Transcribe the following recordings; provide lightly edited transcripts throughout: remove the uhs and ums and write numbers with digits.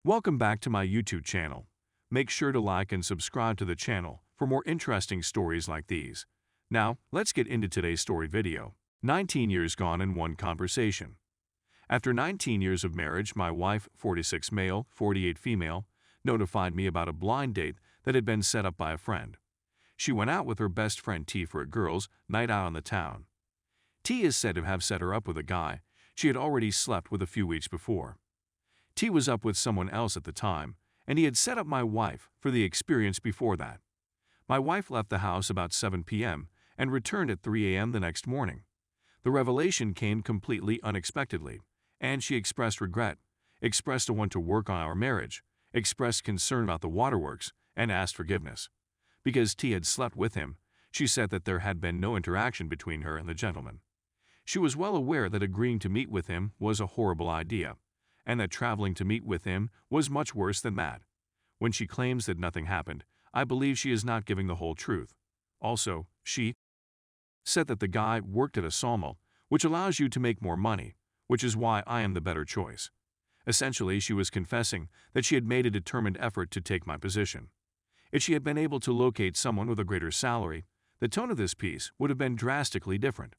Welcome back to my YouTube channel. Make sure to like and subscribe to the channel for more interesting stories like these. Now, let's get into today's story video. 19 years gone in one conversation. After 19 years of marriage, my wife, 46 male, 48 female, notified me about a blind date that had been set up by a friend. She went out with her best friend T for a girls' night out on the town. T is said to have set her up with a guy she had already slept with a few weeks before. T was up with someone else at the time, and he had set up my wife for the experience before that. My wife left the house about 7 p.m. and returned at 3 a.m. the next morning. The revelation came completely unexpectedly, and she expressed regret, expressed a want to work on our marriage, expressed concern about the waterworks, and asked forgiveness. Because T had slept with him, she said that there had been no interaction between her and the gentleman. She was well aware that agreeing to meet with him was a horrible idea, and that traveling to meet with him was much worse than that. When she claims that nothing happened, I believe she is not giving the whole truth. Also, she said that the guy worked at a sawmill, which allows you to make more money, which is why I am the better choice. Essentially, she was confessing that she had made a determined effort to take my position. If she had been able to locate someone with a greater salary, the tone of this piece would have been drastically different.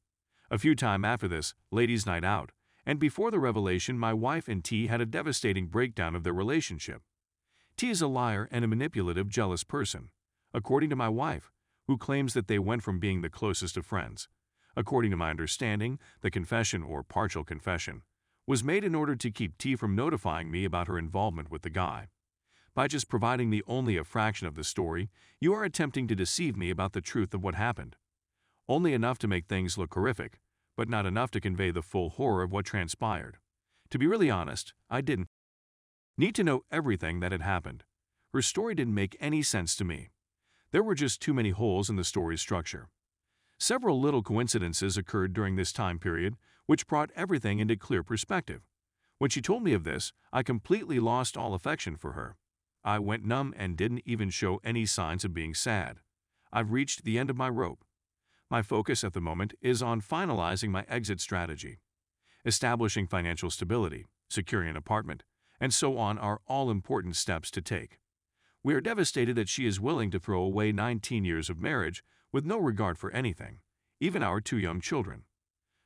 A few times after this, ladies' night out, and before the revelation, my wife and T had a devastating breakdown of their relationship. T is a liar and a manipulative, jealous person, according to my wife, who claims that they went from being the closest of friends. According to my understanding, the confession or partial confession was made in order to keep T from notifying me about her involvement with the guy. By just providing me only a fraction of the story, you are attempting to deceive me about the truth of what happened. Only enough to make things look horrific, but not enough to convey the full horror of what transpired. To be really honest, I didn't need to know everything that had happened. Her story didn't make any sense to me. There were just too many holes in the story's structure. Several little coincidences occurred during this time period, which brought everything into clear perspective. When she told me of this, I completely lost all affection for her. I went numb and didn't even show any signs of being sad. I've reached the end of my rope. My focus at the moment is on finalizing my exit strategy. Establishing financial stability, securing an apartment, and so on are all important steps to take. We are devastated that she is willing to throw away 19 years of marriage with no regard for anything, even our 2 young children.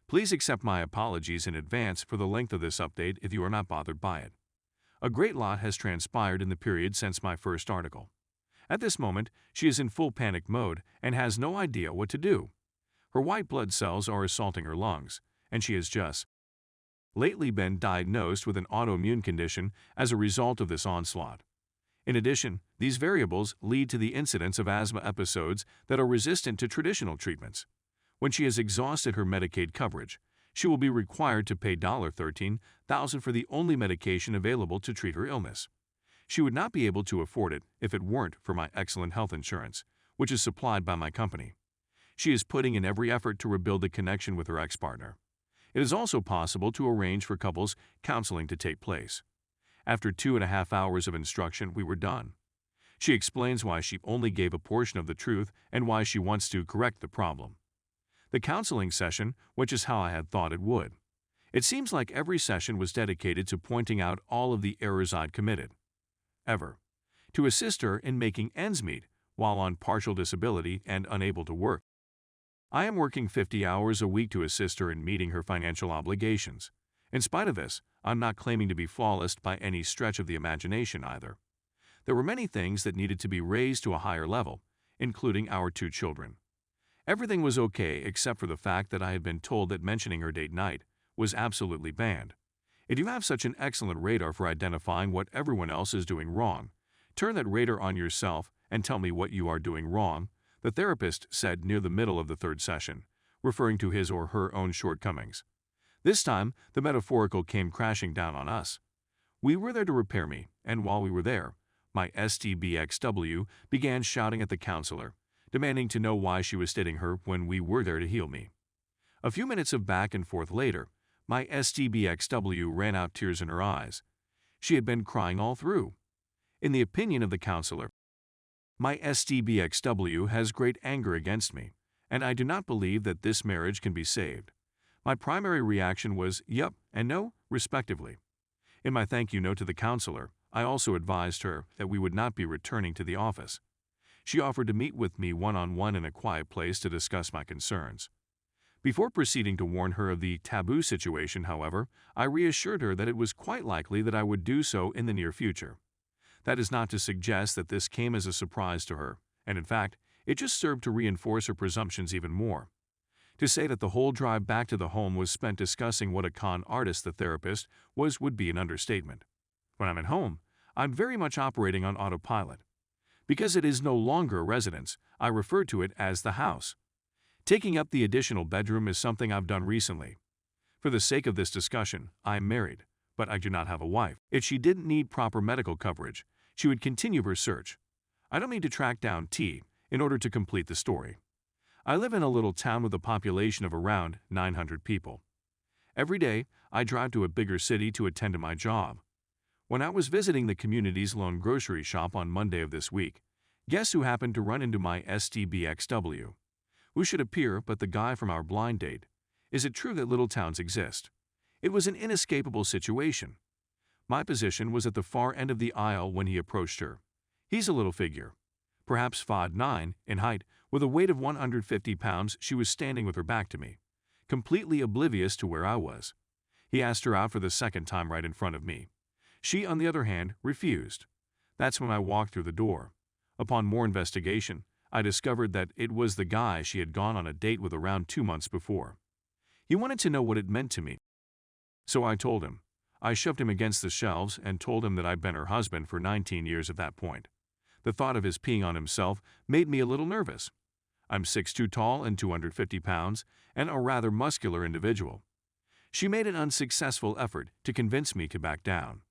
Please accept my apologies in advance for the length of this update if you are not bothered by it. A great lot has transpired in the period since my first article. At this moment, she is in full panic mode and has no idea what to do. Her white blood cells are assaulting her lungs, and she has just lately been diagnosed with an autoimmune condition as a result of this onslaught. In addition, these variables lead to the incidence of asthma episodes that are resistant to traditional treatments. When she has exhausted her Medicaid coverage, she will be required to pay $13,000 for the only medication available to treat her illness. She would not be able to afford it if it weren't for my excellent health insurance, which is supplied by my company. She is putting in every effort to rebuild the connection with her ex-partner. It is also possible to arrange for couples counseling to take place. After 2.5 hours of instruction, we were done. She explains why she only gave a portion of the truth and why she wants to correct the problem. The counseling session, which is how I had thought it would. It seems like every session was dedicated to pointing out all of the errors I'd committed. To assist her in making ends meet while on partial disability and unable to work. I am working 50 hours a week to assist her in meeting her financial obligations. In spite of this, I'm not claiming to be flawless by any stretch of the imagination either. There were many things that needed to be raised to a higher level, including our 2 children. Everything was okay except for the fact that I had been told that mentioning her date night was absolutely banned. If you have such an excellent radar for identifying what everyone else is doing wrong, turn that radar on yourself and tell me what you are doing wrong, the therapist said near the middle of the 3rd session, referring to his or her own shortcomings. This time, the metaphorical came crashing down on us. We were there to repair me, and while we were there, my STBXW began shouting at the counselor, demanding to know why she was hitting her when we were there to heal me. A few minutes of back and forth later, my STBXW ran out tears in her eyes. She had been crying all through. In the opinion of the counselor, my STBXW has great anger against me, and I do not believe that this marriage can be saved. My primary reaction was yup and no, respectively. In my thank you note to the counselor, I also advised her that we would not be returning to the office. She offered to meet with me one-on-one in a quiet place to discuss my concerns. Before proceeding to warn her of the taboo situation, however, I reassured her that it was quite likely that I would do so in the near future. That is not to suggest that this came as a surprise to her, and in fact, it just served to reinforce her presumptions even more. To say that the whole drive back to the home was spent discussing what a con artist the therapist was would be an understatement. When I'm at home, I'm very much operating on autopilot. Because it is no longer a residence, I refer to it as the house. Taking up the additional bedroom is something I've done recently. For the sake of this discussion, I am married, but I do not have a wife. If she didn't need proper medical coverage, she would continue her search. I don't need to track down T in order to complete the story. I live in a little town with a population of around 900 people. Every day, I drive to a bigger city to attend to my job. When I was visiting the community's lone grocery shop on Monday of this week, guess who happened to run into my STBXW? Who should appear but the guy from our blind date? Is it true that little towns exist? It was an inescapable situation. My position was at the far end of the aisle when he approached her. He's a little figure, perhaps 5'9" in height, with a weight of 150 pounds. She was standing with her back to me, completely oblivious to where I was. He asked her out for the second time right in front of me. She, on the other hand, refused. That's when I walked through the door. Upon more investigation, I discovered that it was the guy she had gone on a date with around 2 months before. He wanted to know what it meant to me. So I told him. I shoved him against the shelves and told him that I'd been her husband for 19 years at that point. The thought of his peeing on himself made me a little nervous. I'm 6'2" tall and 250 pounds, and a rather muscular individual. She made an unsuccessful effort to convince me to back down.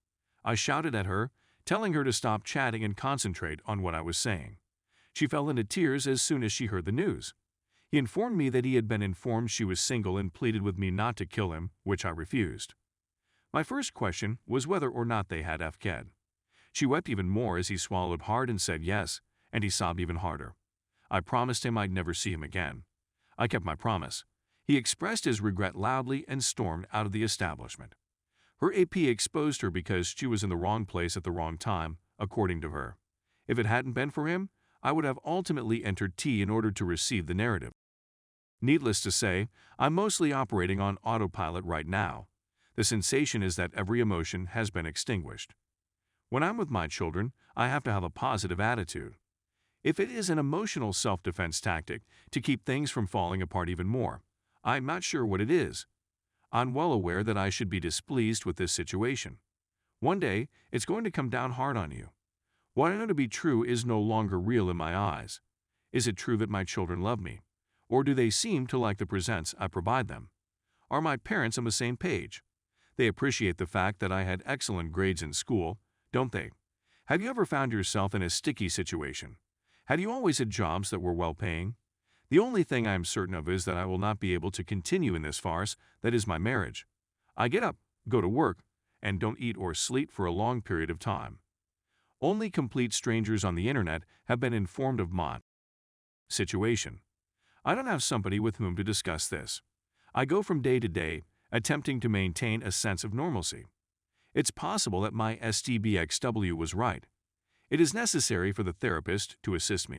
I shouted at her, telling her to stop chatting and concentrate on what I was saying. She fell into tears as soon as she heard the news. He informed me that he had been informed she was single and pleaded with me not to kill him, which I refused. My first question was whether or not they had FKed. She wept even more as he swallowed hard and said yes, and he sobbed even harder. I promised him I'd never see him again. I kept my promise. He expressed his regret loudly and stormed out of the establishment. Her AP exposed her because she was in the wrong place at the wrong time, according to her. If it hadn't been for him, I would have ultimately entered T in order to receive the narrative. Needless to say, I'm mostly operating on autopilot right now. The sensation is that every emotion has been extinguished. When I'm with my children, I have to have a positive attitude. If it is an emotional self-defense tactic to keep things from falling apart even more, I'm not sure what it is. I'm well aware that I should be displeased with this situation. One day, it's going to come down hard on you. What I know to be true is no longer real in my eyes. Is it true that my children love me? Or do they seem to like the presents I provide them? Are my parents on the same page? They appreciate the fact that I had excellent grades in school, don't they? Have you ever found yourself in a sticky situation? Have you always had jobs that were well-paying? The only thing I am certain of is that I will not be able to continue in this farce that is my marriage. I get up, go to work, and don't eat or sleep for a long period of time. Only complete strangers on the internet have been informed of my situation. I don't have somebody with whom to discuss this. I go from day to day, attempting to maintain a sense of normalcy. It's possible that my STBXW was right. It is necessary for the therapist to assist me.